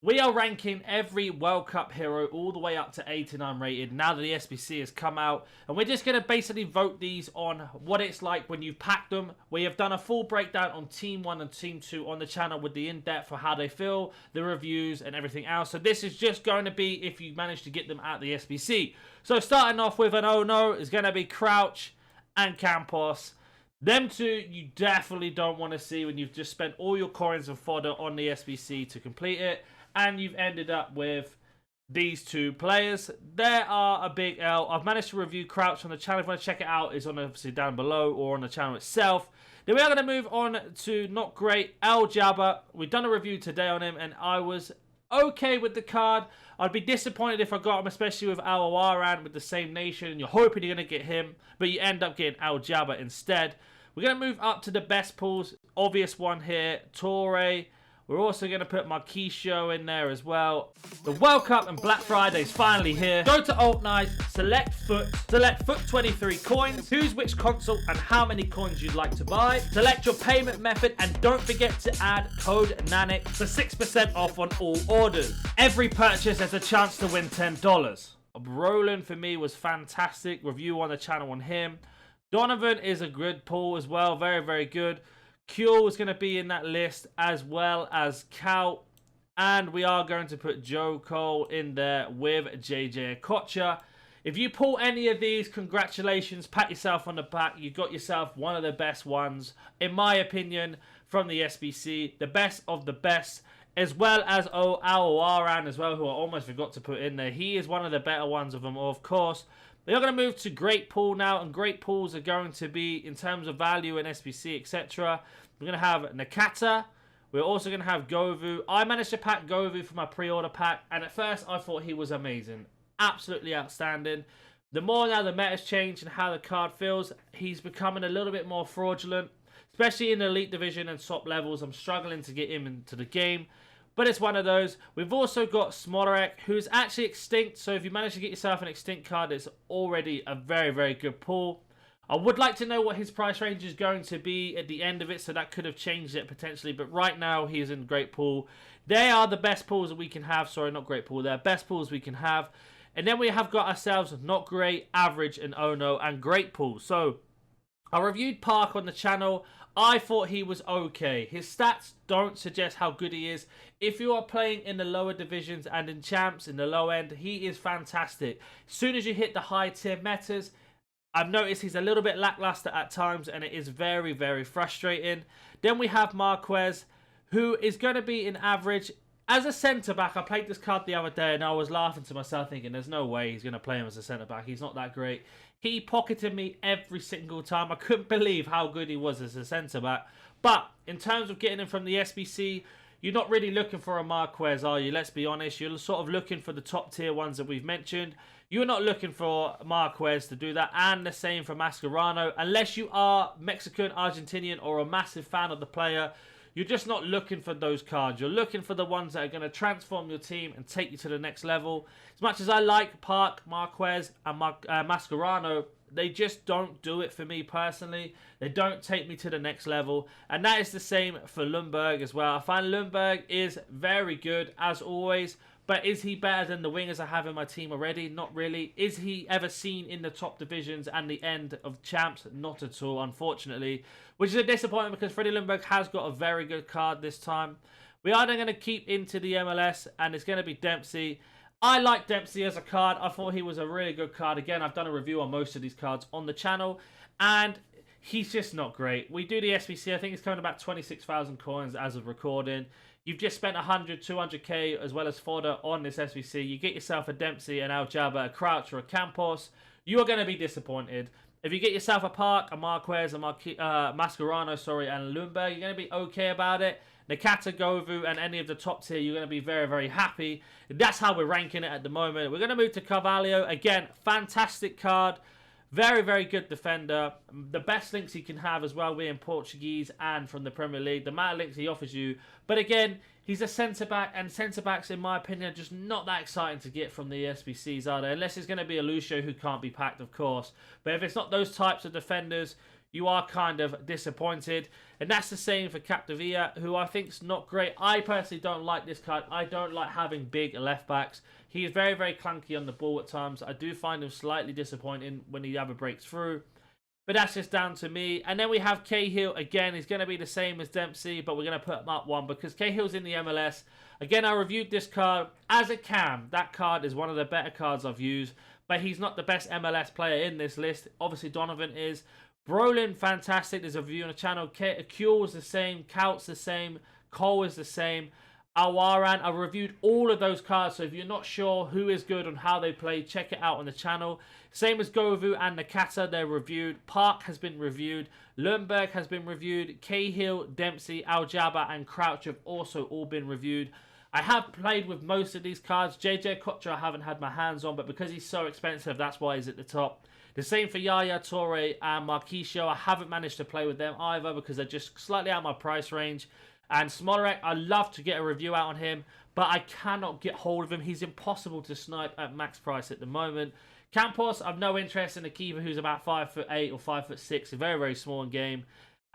We are ranking every World Cup hero all the way up to 89 rated now that the SBC has come out. And we're just going to basically vote these on what it's like when you've packed them. We have done a full breakdown on Team 1 and Team 2 on the channel with the in-depth for how they feel, the reviews and everything else. So this is just going to be if you manage to get them at the SBC. So starting off with an oh no is going to be Crouch and Campos. Them two you definitely don't want to see when you've just spent all your coins and fodder on the SBC to complete it. And you've ended up with these two players. They are a big L. I've managed to review Crouch on the channel. If you want to check it out, it's on obviously down below or on the channel itself. Then we are going to move on to not great El Jabba. We've done a review today on him, and I was okay with the card. I'd be disappointed if I got him, especially with Al Awaran with the same nation. And you're hoping you're going to get him, but you end up getting El Jabba instead. We're going to move up to the best pools. Obvious one here, Torre. We're also going to put Marquisio in there as well. The World Cup and Black Friday is finally here. Go to Alt Nice, select Foot 23 coins, choose which console and how many coins you'd like to buy. Select your payment method and don't forget to add code NANIC for 6% off on all orders. Every purchase has a chance to win $10. Roland for me was fantastic. Review on the channel on him. Donovan is a good pull as well. Very, very good. Cure is going to be in that list as well as Cal. And we are going to put Joe Cole in there with JJ Okocha. If you pull any of these, congratulations. Pat yourself on the back. You got yourself one of the best ones, in my opinion, from the SBC. The best of the best. As well as Al Awaran as well, who I almost forgot to put in there. He is one of the better ones of them, of course. We are going to move to Great Pool now, and Great Pools are going to be, in terms of value and SBC, etc. We're going to have Nakata. We're also going to have Govu. I managed to pack Govu for my pre-order pack, and at first I thought he was amazing. Absolutely outstanding. The more now the meta's changed and how the card feels, he's becoming a little bit more fraudulent, especially in the Elite Division and top levels. I'm struggling to get him into the game. But it's one of those. We've also got Smodorek, who's actually extinct. So if you manage to get yourself an extinct card, it's already a very, very good pull. I would like to know what his price range is going to be at the end of it. So that could have changed it potentially. But right now, he is in great pool. They are the best pulls that we can have. Sorry, not great pool. They're best pulls we can have. And then we have got ourselves not great, average, and oh no, and great pulls. So I reviewed Park on the channel. I thought he was okay. His stats don't suggest how good he is. If you are playing in the lower divisions and in champs in the low end, he is fantastic. As soon as you hit the high tier metas, I've noticed he's a little bit lackluster at times, and it is very, very frustrating. Then we have Marquez, who is going to be an average. As a centre-back, I played this card the other day, and I was laughing to myself thinking, there's no way he's going to play him as a centre-back. He's not that great. He pocketed me every single time. I couldn't believe how good he was as a centre-back. But in terms of getting him from the SBC, you're not really looking for a Marquez, are you? Let's be honest. You're sort of looking for the top-tier ones that we've mentioned. You're not looking for Marquez to do that, and the same for Mascherano. Unless you are Mexican, Argentinian, or a massive fan of the player, you're just not looking for those cards. You're looking for the ones that are going to transform your team and take you to the next level. As much as I like Park, Marquez, and Mascherano, they just don't do it for me personally. They don't take me to the next level. And that is the same for Lundberg as well. I find Lundberg is very good, as always. But is he better than the wingers I have in my team already? Not really. Is he ever seen in the top divisions and the end of champs? Not at all, unfortunately. Which is a disappointment because Freddie Lundberg has got a very good card this time. We are then going to keep into the MLS, and it's going to be Dempsey. I like Dempsey as a card. I thought he was a really good card. Again, I've done a review on most of these cards on the channel, and he's just not great. We do the SBC. I think it's coming about 26,000 coins as of recording. You've just spent 100, 200k as well as fodder on this SBC. You get yourself a Dempsey, an Al Jabba, a Crouch, or a Campos. You are going to be disappointed. If you get yourself a Park, a Marquez, a Mascherano, and Lundberg, you're going to be okay about it. Nakata, Govu, and any of the top tier, you're going to be very, very happy. That's how we're ranking it at the moment. We're going to move to Carvalho. Again, fantastic card. Very, very good defender. The best links he can have as well, being Portuguese and from the Premier League. The amount of links he offers you. But again, he's a centre-back, and centre-backs, in my opinion, are just not that exciting to get from the SBCs, are they? Unless it's going to be a Lucio who can't be packed, of course. But if it's not those types of defenders, you are kind of disappointed. And that's the same for Capdevia, who I think is not great. I personally don't like this card. I don't like having big left backs. He is very, very clunky on the ball at times. I do find him slightly disappointing when he ever breaks through. But that's just down to me. And then we have Cahill. Again, he's going to be the same as Dempsey, but we're going to put him up one because Cahill's in the MLS. Again, I reviewed this card as a cam. That card is one of the better cards I've used, but he's not the best MLS player in this list. Obviously, Donovan is. Brolin, fantastic. There's a review on the channel. Kuhl is the same. Kaut's the same. Cole is the same. Awaran, I reviewed all of those cards, so if you're not sure who is good and how they play, check it out on the channel. Same as Govu and Nakata, they're reviewed. Park has been reviewed. Lundberg has been reviewed. Cahill, Dempsey, Aljaba, and Crouch have also all been reviewed. I have played with most of these cards. JJ Kocher I haven't had my hands on, but because he's so expensive, that's why he's at the top. The same for Yaya Toure and Marquisio. I haven't managed to play with them either because they're just slightly out of my price range. And Smolarek, I'd love to get a review out on him, but I cannot get hold of him. He's impossible to snipe at max price at the moment. Campos, I've no interest in a keeper who's about 5'8" or 5'6", very, very small in game.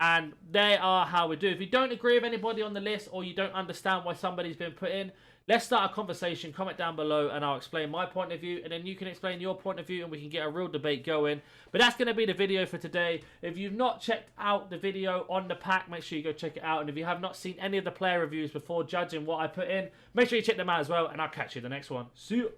And they are how we do. If you don't agree with anybody on the list or you don't understand why somebody's been put in, let's start a conversation. Comment down below and I'll explain my point of view. And then you can explain your point of view and we can get a real debate going. But that's going to be the video for today. If you've not checked out the video on the pack, make sure you go check it out. And if you have not seen any of the player reviews before judging what I put in, make sure you check them out as well. And I'll catch you in the next one. See you.